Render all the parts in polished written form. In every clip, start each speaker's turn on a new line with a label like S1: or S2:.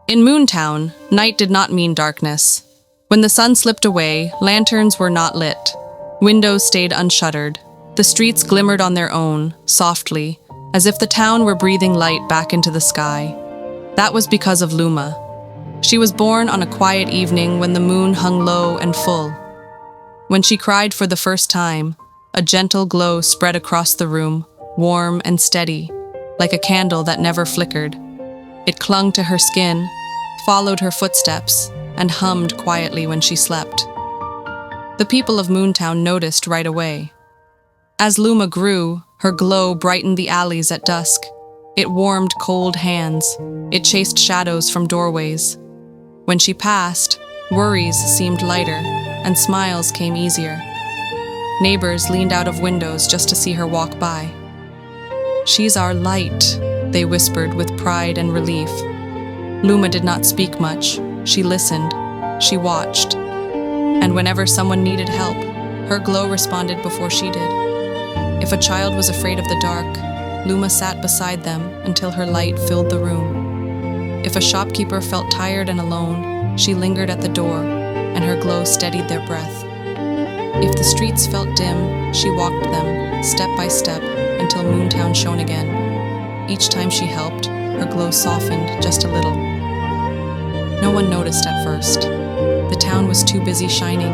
S1: In Moontown, night did not mean darkness. When the sun slipped away, lanterns were not lit. Windows stayed unshuttered. The streets glimmered on their own, softly, as if the town were breathing light back into the sky. That was because of Luma. She was born on a quiet evening when the moon hung low and full. When she cried for the first time, a gentle glow spread across the room, warm and steady, like a candle that never flickered. It clung to her skin, followed her footsteps, and hummed quietly when she slept. The people of Moontown noticed right away. As Luma grew, her glow brightened the alleys at dusk. It warmed cold hands. It chased shadows from doorways. When she passed, worries seemed lighter, and smiles came easier. Neighbors leaned out of windows just to see her walk by. "She's our light," they whispered with pride and relief. Luma did not speak much. She listened. She watched. And whenever someone needed help, her glow responded before she did. If a child was afraid of the dark, Luma sat beside them until her light filled the room. If a shopkeeper felt tired and alone, she lingered at the door, and her glow steadied their breath. If the streets felt dim, she walked them, step by step, until Moontown shone again. Each time she helped, her glow softened just a little. No one noticed at first. The town was too busy shining.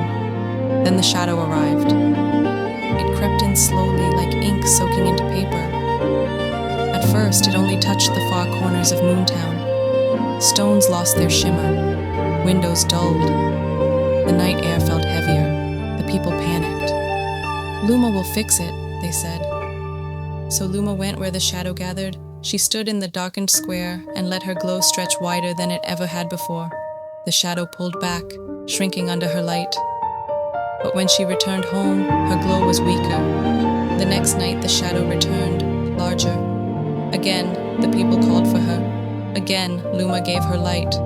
S1: Then the shadow arrived. It crept in slowly like ink soaking into paper. At first, it only touched the far corners of Moontown. Stones lost their shimmer. Windows dulled. The night air felt heavier. The people panicked. "Luma will fix it," they said. So Luma went where the shadow gathered. She stood in the darkened square and let her glow stretch wider than it ever had before. The shadow pulled back, shrinking under her light. But when she returned home, her glow was weaker. The next night, the shadow returned, larger. Again, the people called for her. Again, Luma gave her light.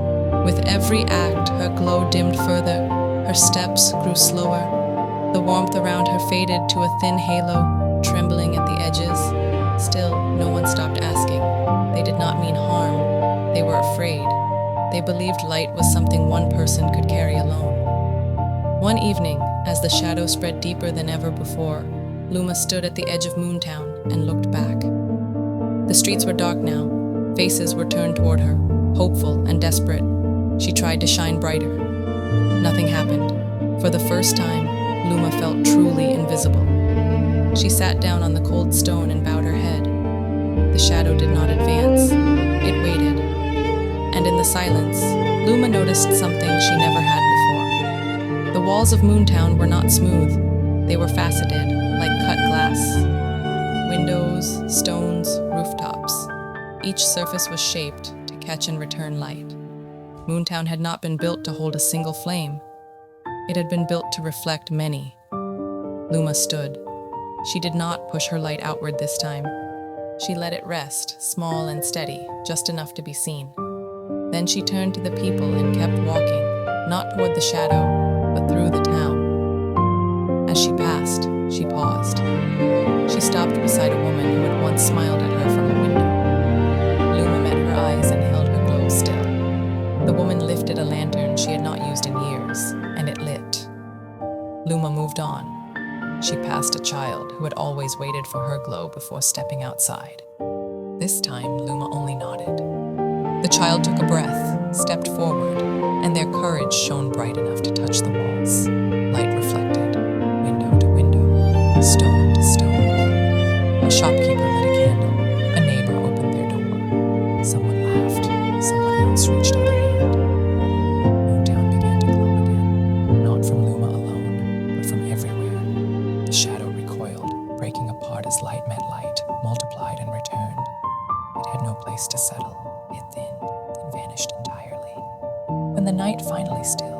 S1: With every act, her glow dimmed further. Her steps grew slower. The warmth around her faded to a thin halo, trembling at the edges. Still, no one stopped asking. They did not mean harm. They were afraid. They believed light was something one person could carry alone. One evening, as the shadow spread deeper than ever before, Luma stood at the edge of Moontown and looked back. The streets were dark now. Faces were turned toward her, hopeful and desperate. She tried to shine brighter. Nothing happened. For the first time, Luma felt truly invisible. She sat down on the cold stone and bowed her head. The shadow did not advance. It waited. And in the silence, Luma noticed something she never had before. The walls of Moontown were not smooth. They were faceted, like cut glass. Windows, stones, rooftops. Each surface was shaped to catch and return light. Moontown had not been built to hold a single flame. It had been built to reflect many. Luma stood. She did not push her light outward this time. She let it rest, small and steady, just enough to be seen. Then she turned to the people and kept walking, not toward the shadow, but through the town. As she passed, she paused. She stopped beside a woman who had once smiled at her from a window. Luma met her eyes and held her glow still. The woman lifted a lantern she had not used in years, and it lit. Luma moved on. She passed a child who had always waited for her glow before stepping outside. This time, Luma only nodded. The child took a breath, stepped forward, and their courage shone bright enough to touch the walls. Light reflected, window to window, stone to stone. A shopkeeper lit a candle. A neighbor opened their door. Someone laughed. Someone else reached out a hand. Moontown began to glow again, not from Luma alone, but from everywhere. The shadow recoiled, breaking apart as light met light, multiplied and returned. It had no place to settle. It thinned and vanished entirely. When the night finally stilled,